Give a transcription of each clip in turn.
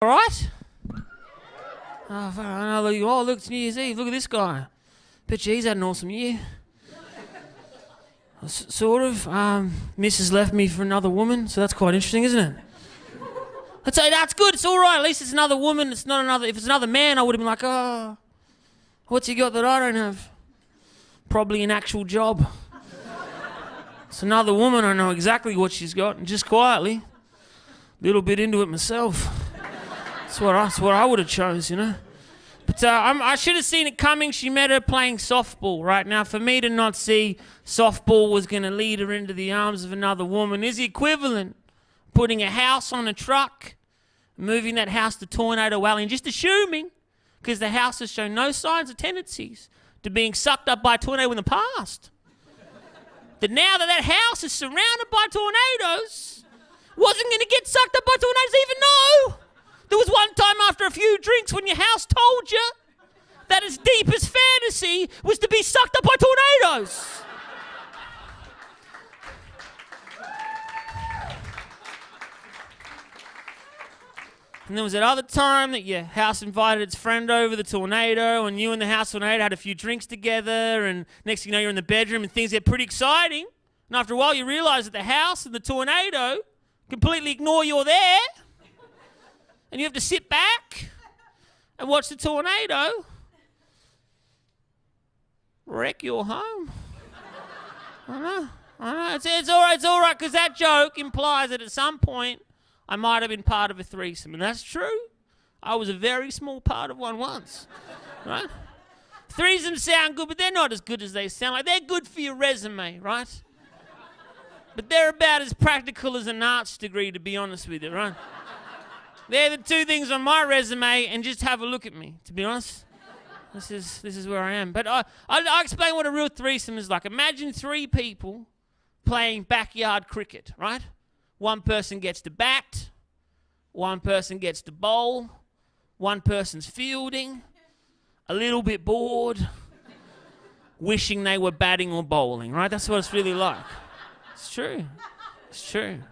All right? Oh, look, it's New Year's Eve. Look at this guy. Bet you he's had an awesome year. Sort of. Mrs. left me for another woman, so that's quite interesting, isn't it? I'd say that's good. It's all right. At least it's another woman. It's not another. If it's another man, I would have been like, oh, what's he got that I don't have? Probably an actual job. It's another woman. I know exactly what she's got, and just quietly, a little bit into it myself. That's what I would have chose, you know. But I should have seen it coming. She met her playing softball, right? Now, for me to not see softball was going to lead her into the arms of another woman is the equivalent putting a house on a truck, moving that house to Tornado Alley, and just assuming, because the house has shown no signs of tendencies to being sucked up by a tornado in the past, that now that house is surrounded by tornadoes, wasn't going to get sucked up by tornadoes even though there was one time after a few drinks when your house told you that its deepest fantasy was to be sucked up by tornadoes. And there was that other time that your house invited its friend over, the tornado, and you and the house tornado had a few drinks together, and next thing you know, you're in the bedroom and things get pretty exciting. And after a while, you realize that the house and the tornado completely ignore you're there, and you have to sit back and watch the tornado wreck your home. I know. It's all right, because that joke implies that at some point, I might have been part of a threesome, and that's true. I was a very small part of one once, right? Threesomes sound good, but they're not as good as they sound like. They're good for your resume, right? But they're about as practical as an arts degree, to be honest with you, right? They're the two things on my resume, and just have a look at me, to be honest. This is where I am. But I'll explain what a real threesome is like. Imagine three people playing backyard cricket, right? One person gets to bat, one person gets to bowl, one person's fielding, a little bit bored, wishing they were batting or bowling, right? That's what it's really like. It's true. It's true.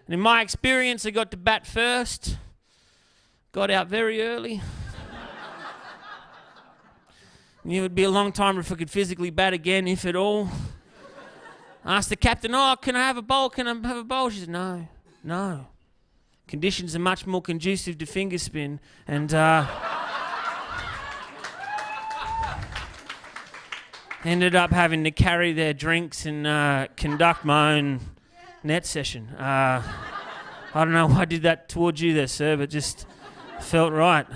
And in my experience, I got to bat first, got out very early. Knew it would be a long time if I could physically bat again, if at all. I asked the captain, can I have a bowl? Can I have a bowl? She said, no. Conditions are much more conducive to finger spin. And ended up having to carry their drinks and conduct my own net session. I don't know why I did that towards you there, sir, but just felt right.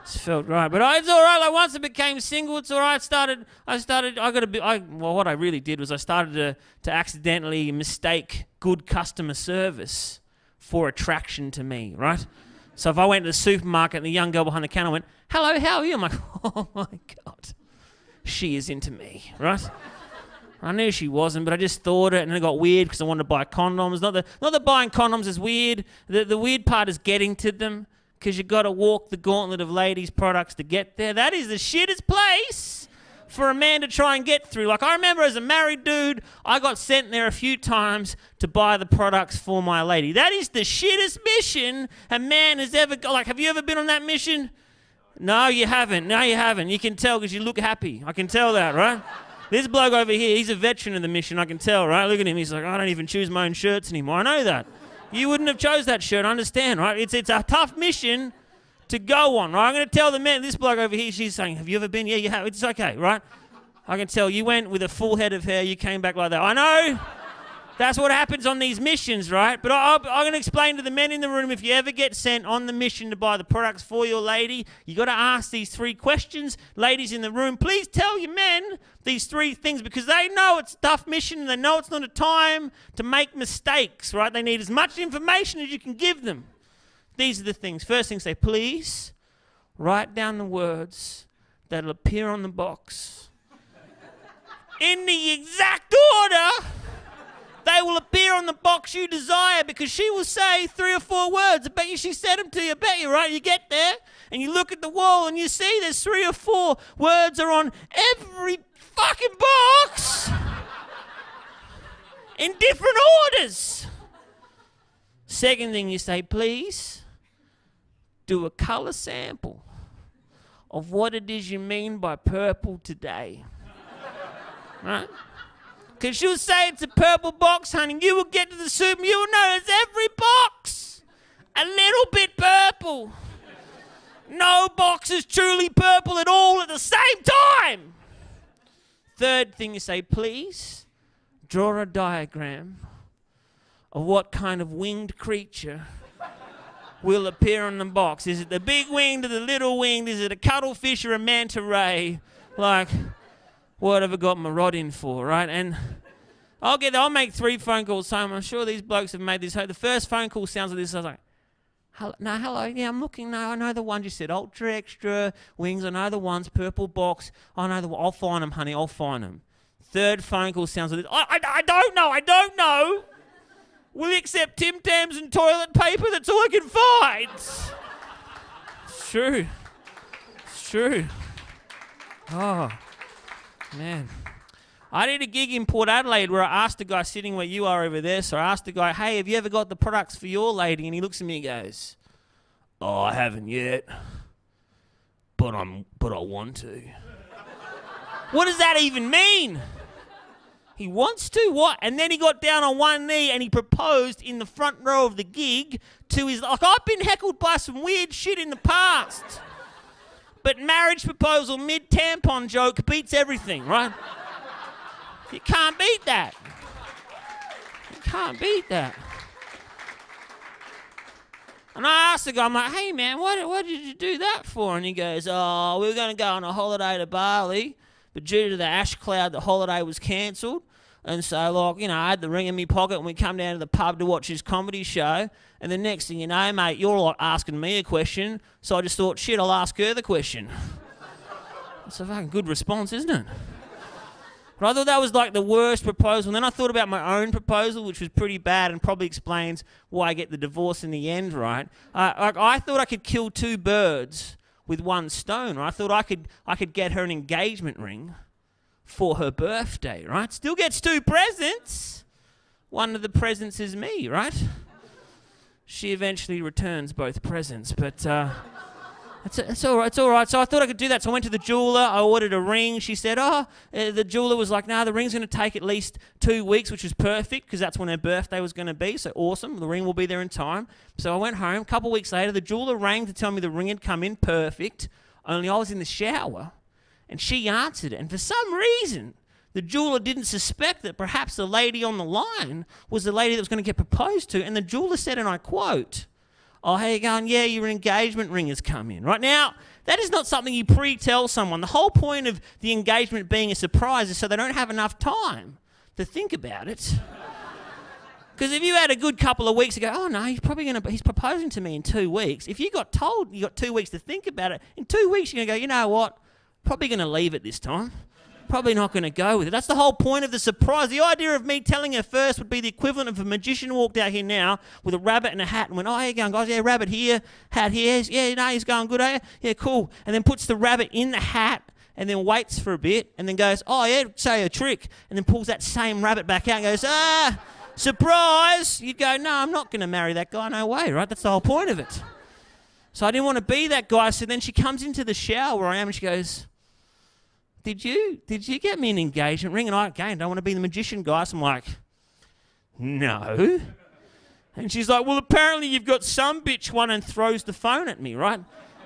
Felt right, but it's all right. Like once I became single, it's all right. What I really did was I started to accidentally mistake good customer service for attraction to me, right? So if I went to the supermarket and the young girl behind the counter went, "Hello, how are you?" I'm like, "Oh my God, she is into me," right? I knew she wasn't, but I just thought it, and it got weird because I wanted to buy condoms. Not that buying condoms is weird. The weird part is getting to them, because you got to walk the gauntlet of ladies' products to get there. That is the shittest place for a man to try and get through. Like, I remember as a married dude, I got sent there a few times to buy the products for my lady. That is the shittest mission a man has ever got. Like, have you ever been on that mission? No, you haven't. No, you haven't. You can tell because you look happy. I can tell that, right? This bloke over here, he's a veteran of the mission, I can tell, right? Look at him. He's like, I don't even choose my own shirts anymore. I know that. You wouldn't have chose that shirt, I understand, right? It's a tough mission to go on, right? I'm going to tell the man, this bloke over here, she's saying, have you ever been? Yeah, you have. It's okay, right? I can tell you went with a full head of hair, you came back like that. I know. That's what happens on these missions, right? But I'm going to explain to the men in the room, if you ever get sent on the mission to buy the products for your lady, you got to ask these 3 questions. Ladies in the room, please tell your men these 3 things, because they know it's a tough mission and they know it's not a time to make mistakes, right? They need as much information as you can give them. These are the things. First thing, say, please write down the words that'll appear on the box in the exact order they will appear on the box you desire, because she will say 3 or 4 words. I bet you she said them to you. I bet you, right? You get there and you look at the wall and you see there's 3 or 4 words are on every fucking box in different orders. Second thing you say, please do a colour sample of what it is you mean by purple today. Right? Because she'll say it's a purple box, honey. You will get to the soup and you will notice every box a little bit purple. No box is truly purple at all at the same time. Third thing you say, please draw a diagram of what kind of winged creature will appear on the box. Is it the big winged or the little winged? Is it a cuttlefish or a manta ray? Like, what have I got my rod in for, right? And I'll make 3 phone calls home. I'm sure these blokes have made this. The first phone call sounds like this. I was like, hello, yeah, I'm looking. No, I know the ones you said, ultra extra wings. I know the ones, purple box. I know I'll find them, honey. I'll find them. Third phone call sounds like this. I don't know. Will you accept Tim Tams and toilet paper? That's all I can find. It's true. It's true. Oh, man. I did a gig in Port Adelaide where I asked a guy sitting where you are over there, so I asked the guy, hey, have you ever got the products for your lady? And he looks at me and goes, oh, I haven't yet, but I want to. What does that even mean? He wants to? What? And then he got down on one knee and he proposed in the front row of the gig to his... Like, I've been heckled by some weird shit in the past. But marriage proposal mid-tampon joke beats everything, right? You can't beat that. You can't beat that. And I asked the guy, I'm like, hey, man, what did you do that for? And he goes, oh, we were going to go on a holiday to Bali, but due to the ash cloud, the holiday was cancelled. And so, like, you know, I had the ring in my pocket and we come down to the pub to watch his comedy show. And the next thing you know, mate, you're like asking me a question. So I just thought, shit, I'll ask her the question. That's a fucking good response, isn't it? But I thought that was like the worst proposal. And then I thought about my own proposal, which was pretty bad and probably explains why I get the divorce in the end, right? I thought I could kill 2 birds with 1 stone. Right? I thought I could get her an engagement ring for her birthday, right? Still gets 2 presents. One of the presents is me, right? She eventually returns both presents, but... It's all right, it's all right. So I thought I could do that. So I went to the jeweler, I ordered a ring. She said, the jeweler was like, no, the ring's going to take at least 2 weeks, which was perfect because that's when her birthday was going to be. So awesome, the ring will be there in time. So I went home. A couple of weeks later, the jeweler rang to tell me the ring had come in perfect, only I was in the shower. And she answered it. And for some reason, the jeweler didn't suspect that perhaps the lady on the line was the lady that was going to get proposed to. And the jeweler said, and I quote, oh, how you going? Yeah, your engagement ring has come in. Right now, that is not something you pre-tell someone. The whole point of the engagement being a surprise is so they don't have enough time to think about it. Because if you had a good couple of weeks ago, oh no, he's proposing to me in 2 weeks. If you got told you got 2 weeks to think about it, in 2 weeks you're going to go, you know what? Probably going to leave it this time. Probably not going to go with it. That's the whole point of the surprise. The idea of me telling her first would be the equivalent of a magician walked out here now with a rabbit and a hat and went, oh, how you going, guys? Yeah, rabbit here, hat here. Yeah, you know, he's going good, are you? Yeah, cool. And then puts the rabbit in the hat and then waits for a bit and then goes, oh, yeah, say a trick. And then pulls that same rabbit back out and goes, surprise. You'd go, no, I'm not going to marry that guy. No way, right? That's the whole point of it. So I didn't want to be that guy. So then she comes into the shower where I am and she goes, Did you get me an engagement ring? And I, again, don't want to be the magician guy. So I'm like, no. And she's like, well, apparently you've got some bitch one, and throws the phone at me, right?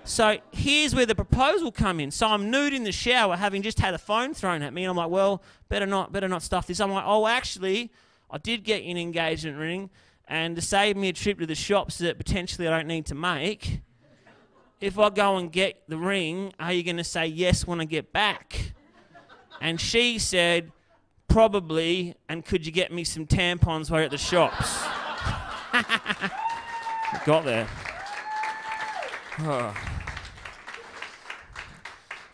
So here's where the proposal come in. So I'm nude in the shower, having just had a phone thrown at me. And I'm like, well, better not stuff this. I'm like, oh, actually, I did get you an engagement ring. And to save me a trip to the shops that potentially I don't need to make, if I go and get the ring, are you going to say yes when I get back? And she said, probably, and could you get me some tampons while you're at the shops? Got there. Oh.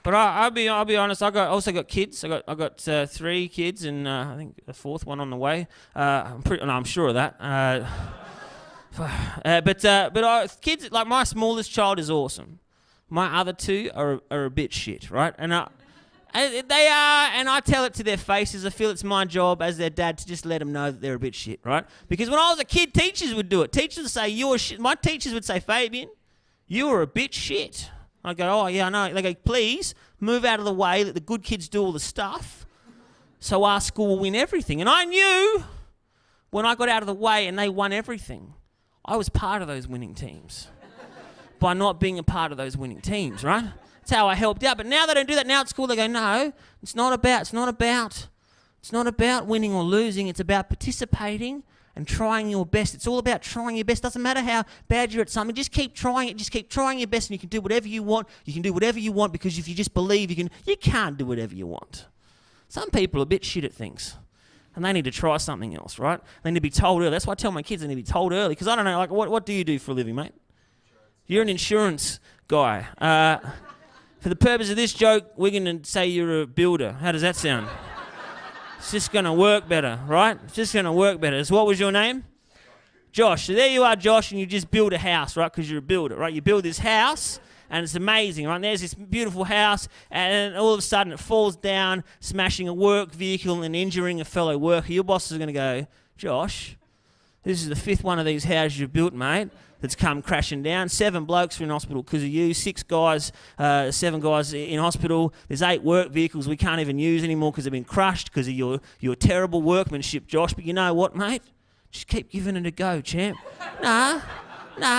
But I'll be honest. I also got kids. I got 3 kids, and I think a 4th one on the way. I'm sure of that. But kids, like my smallest child is awesome. My other 2 are a bit shit, right? And they are, and I tell it to their faces. I feel it's my job as their dad to just let them know that they're a bit shit, right? Because when I was a kid, teachers would do it. Teachers would say, you're shit. My teachers would say, Fabien, you were a bit shit. I go, oh, yeah, I know. They go, please move out of the way, let the good kids do all the stuff so our school will win everything. And I knew when I got out of the way and they won everything, I was part of those winning teams by not being a part of those winning teams, right? That's how I helped out. But now they don't do that. Now at school they go, no, it's not about winning or losing. It's about participating and trying your best. It's all about trying your best. Doesn't matter how bad you're at something. Just keep trying it. Just keep trying your best, and you can do whatever you want. You can do whatever you want because if you just believe, you can't do whatever you want. Some people are a bit shit at things, and they need to try something else, right? They need to be told early. That's why I tell my kids they need to be told early, because I don't know, like, what do you do for a living, mate? You're an insurance guy. For the purpose of this joke, we're going to say you're a builder. How does that sound? It's just going to work better, right? It's just going to work better. So what was your name? Josh. So there you are, Josh, and you just build a house, right? Because you're a builder, right? You build this house, and it's amazing, right? And there's this beautiful house, and all of a sudden it falls down, smashing a work vehicle and injuring a fellow worker. Your boss is going to go, Josh, this is the 5th one of these houses you've built, mate, that's come crashing down. 7 blokes are in hospital because of you. 7 guys in hospital. There's 8 work vehicles we can't even use anymore because they've been crushed because of your terrible workmanship, Josh. But you know what, mate? Just keep giving it a go, champ.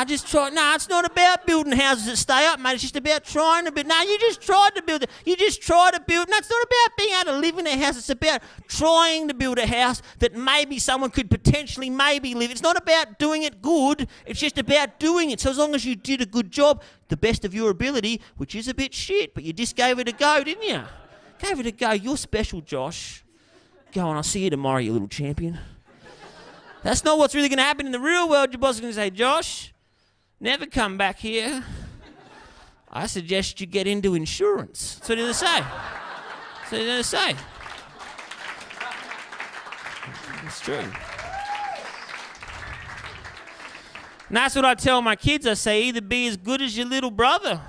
Just try. It's not about building houses that stay up, mate. It's just about trying to build. You just tried to build it. You just try to build. No, it's not about being able to live in a house. It's about trying to build a house that maybe someone could potentially maybe live. It's not about doing it good. It's just about doing it. So as long as you did a good job, the best of your ability, which is a bit shit, but you just gave it a go, didn't you? Gave it a go. You're special, Josh. Go on, I'll see you tomorrow, you little champion. That's not what's really going to happen in the real world. Your boss is going to say, Josh, never come back here. I suggest you get into insurance. That's what they're going to say. That's what they're going to say. It's true. And that's what I tell my kids. I say, either be as good as your little brother.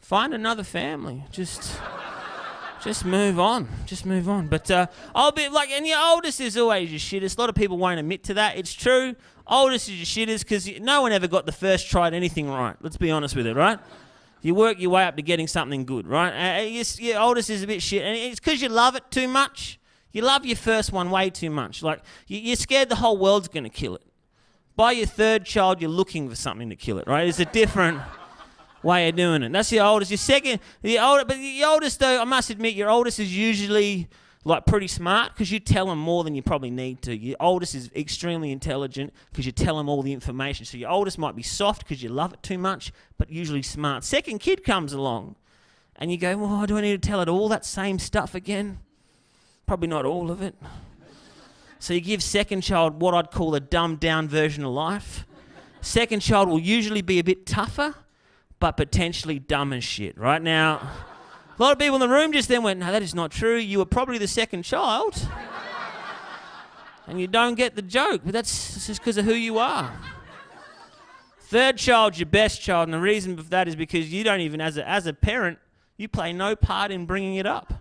Find another family. Just move on. Just move on. But I'll be like, and your oldest is always your shittest. A lot of people won't admit to that. It's true. Oldest is your shittest because no one ever got the first try at anything right. Let's be honest with it, right? You work your way up to getting something good, right? Your oldest is a bit shit. And it's because you love it too much. You love your first one way too much. Like, you're scared the whole world's going to kill it. By your 3rd child, you're looking for something to kill it, right? It's a different way of doing it. That's your oldest. Your second, but your oldest, though, I must admit, your oldest is usually like pretty smart because you tell them more than you probably need to. Your oldest is extremely intelligent because you tell them all the information. So your oldest might be soft because you love it too much, but usually smart. Second kid comes along and you go, well, do I need to tell it all that same stuff again? Probably not all of it. So you give second child what I'd call a dumbed down version of life. Second child will usually be a bit tougher, but potentially dumb as shit. Right now, a lot of people in the room just then went, no, that is not true. You were probably the second child. And you don't get the joke, but that's just because of who you are. 3rd child's your best child, and the reason for that is because you don't even, as a parent, you play no part in bringing it up.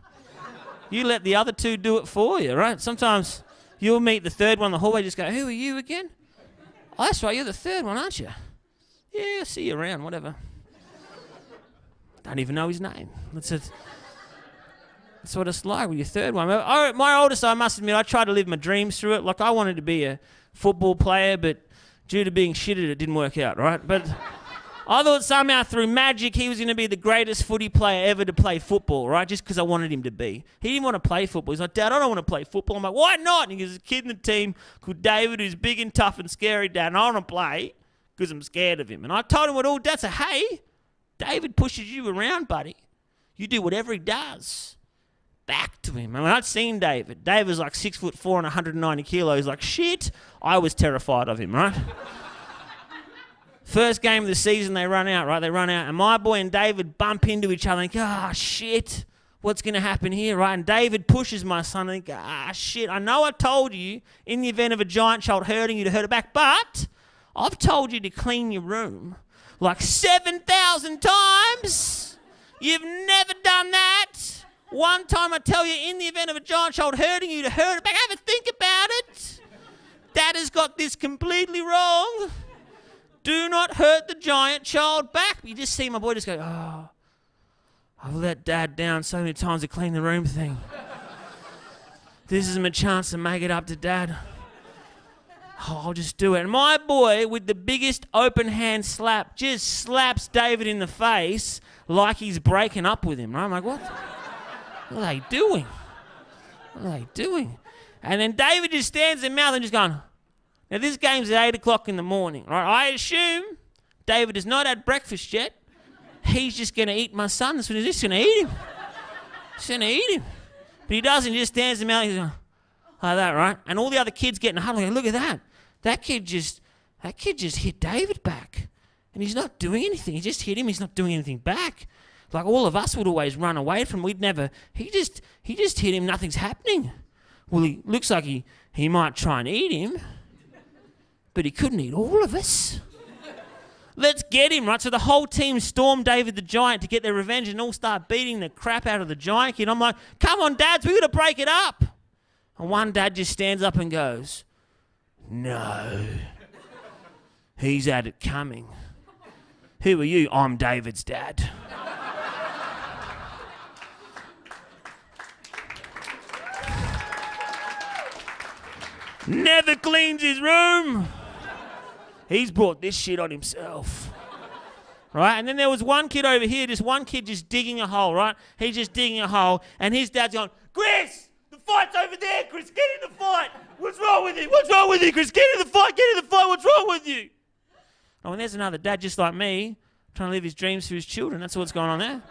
You let the other 2 do it for you, right? Sometimes you'll meet the 3rd one in the hallway, just go, who are you again? Oh, that's right, you're the 3rd one, aren't you? Yeah, I'll see you around, whatever. Don't even know his name. That's what it's like with your 3rd one. My oldest, I must admit, I tried to live my dreams through it. Like, I wanted to be a football player, but due to being shit at it, it didn't work out, right? But I thought somehow through magic he was going to be the greatest footy player ever to play football, right? Just because I wanted him to be. He didn't want to play football. He's like, Dad, I don't want to play football. I'm like, why not? And there's a kid in the team called David who's big and tough and scary, Dad, and I want to play because I'm scared of him. And I told him what all Dad said, hey, David pushes you around, buddy. You do whatever he does. Back to him. I mean, I'd seen David. David was like 6'4" and 190 kilos. Like, shit. I was terrified of him, right? First game of the season, they run out, right? They run out. And my boy and David bump into each other and go, shit. What's going to happen here, right? And David pushes my son and go, shit. I know I told you in the event of a giant child hurting you to hurt it back, but I've told you to clean your room like 7,000 times. You've never done that. One time I tell you, in the event of a giant child hurting you to hurt it back, have a think about it. Dad has got this completely wrong. do not hurt the giant child back. You just see my boy just go, oh, I've let Dad down so many times to clean the room thing. This is my chance to make it up to Dad. Oh, I'll just do it. And my boy, with the biggest open hand slap, just slaps David in the face like he's breaking up with him. Right? I'm like, what? What are they doing? What are they doing? And then David just stands in mouth and just going, now this game's at 8 o'clock in the morning. Right? I assume David has not had breakfast yet. He's just going to eat my son. He's just going to eat him. He's going to eat him. But he doesn't. He just stands in mouth and he's going, like that, right? And all the other kids get in a huddle going, look at that. That kid just hit David back. And he's not doing anything. He just hit him. He's not doing anything back. Like all of us would always run away from him. He just hit him. Nothing's happening. Well, he looks like he might try and eat him. But he couldn't eat all of us. Let's get him, right? So the whole team stormed David the Giant to get their revenge and all start beating the crap out of the giant kid. I'm like, come on, dads, we got to break it up. And one dad just stands up and goes, no. He's had it coming. Who are you? I'm David's dad. Never cleans his room. He's brought this shit on himself. Right? And then there was one kid over here, just digging a hole, right? He's just digging a hole, and his dad's going, Chris, the fight's over there, Chris, get in the fight. What's wrong with you? What's wrong with you, Chris? Get in the fight, what's wrong with you? Oh, and there's another dad just like me, trying to live his dreams for his children. That's what's going on there.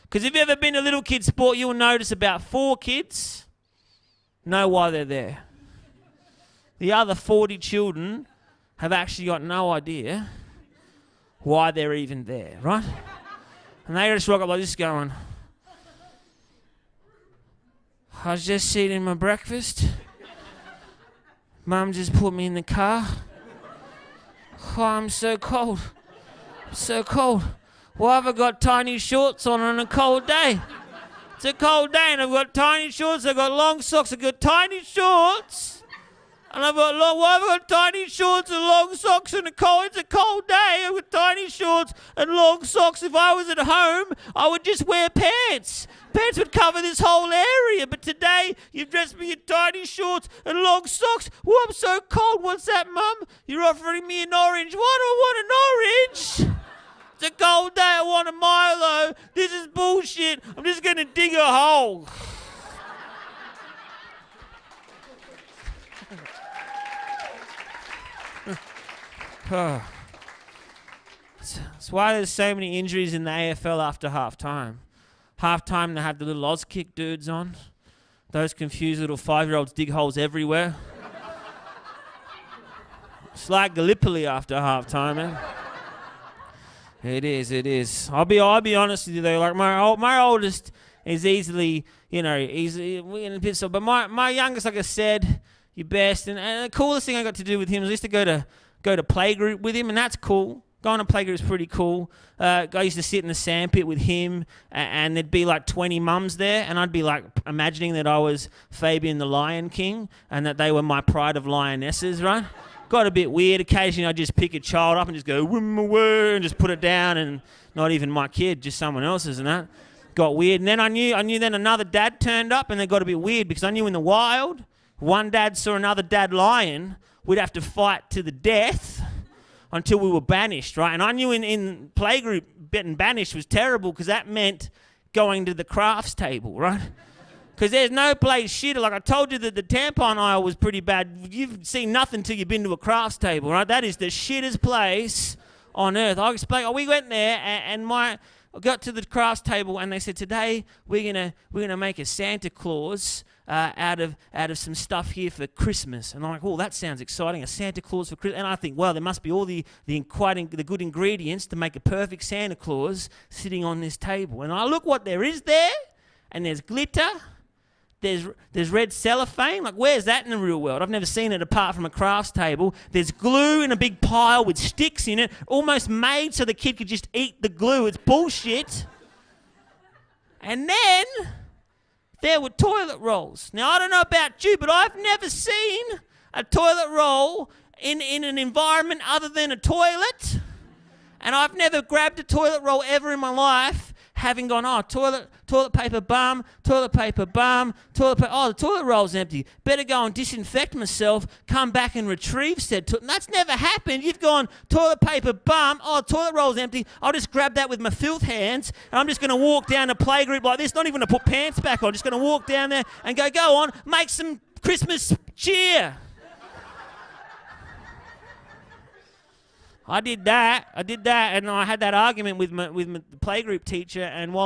Because if you've ever been to little kid sport, you'll notice about 4 kids know why they're there. The other 40 children have actually got no idea why they're even there, right? And they just rock up like this going, I was just eating my breakfast. Mum just put me in the car. Oh, I'm so cold. So cold. Why have I got tiny shorts on a cold day? It's a cold day and I've got tiny shorts, I've got long socks, I've got tiny shorts. And why have I got tiny shorts and long socks in it's a cold day. I've got tiny shorts and long socks. If I was at home, I would just wear pants. Pants would cover this whole area. But today, you've dressed me in tiny shorts and long socks. Oh, I'm so cold. What's that, Mum? You're offering me an orange. Why do I want an orange? It's a cold day. I want a Milo. This is bullshit. I'm just going to dig a hole. That's why there's so many injuries in the AFL after half-time. Half-time, they have the little Oz kick dudes on. Those confused little 5-year-olds dig holes everywhere. It's like Gallipoli after half-time, man. It is. I'll be honest with you, though. Like, my oldest is easily, but my youngest, like I said, your best. And the coolest thing I got to do with him was I used to go to playgroup with him, and that's cool. Going to playgroup is pretty cool. I used to sit in the sandpit with him, and there'd be like 20 mums there, and I'd be like imagining that I was Fabien the Lion King, and that they were my pride of lionesses, right? Got a bit weird. Occasionally I'd just pick a child up and just go, and just put it down, and not even my kid, just someone else's, and that. Got weird. And then I knew then another dad turned up, and they got a bit weird, because I knew in the wild, one dad saw another dad lion, we'd have to fight to the death until we were banished, right? And I knew in playgroup, getting banished was terrible because that meant going to the crafts table, right? Because there's no place shitter. Like I told you that the tampon aisle was pretty bad. You've seen nothing till you've been to a crafts table, right? That is the shittest place on earth. I'll explain. We went there and I got to the crafts table and they said, today we're gonna make a Santa Claus out of some stuff here for Christmas. And I'm like, oh, that sounds exciting, a Santa Claus for Christmas. And I think, well, there must be all the good ingredients to make a perfect Santa Claus sitting on this table. And I look what there is there, and there's glitter, there's red cellophane. Like, where's that in the real world? I've never seen it apart from a crafts table. There's glue in a big pile with sticks in it, almost made so the kid could just eat the glue. It's bullshit. And then there were toilet rolls. Now, I don't know about you, but I've never seen a toilet roll in an environment other than a toilet. And I've never grabbed a toilet roll ever in my life, having gone, oh, toilet paper bum, toilet paper bum, toilet paper, oh, the toilet roll's empty. Better go and disinfect myself, come back and retrieve said toilet. That's never happened. You've gone, toilet paper bum, oh, toilet roll's empty. I'll just grab that with my filth hands, and I'm just going to walk down a playgroup like this, not even to put pants back on, just going to walk down there and go on, make some Christmas cheer. I did that, and I had that argument with my playgroup teacher, and while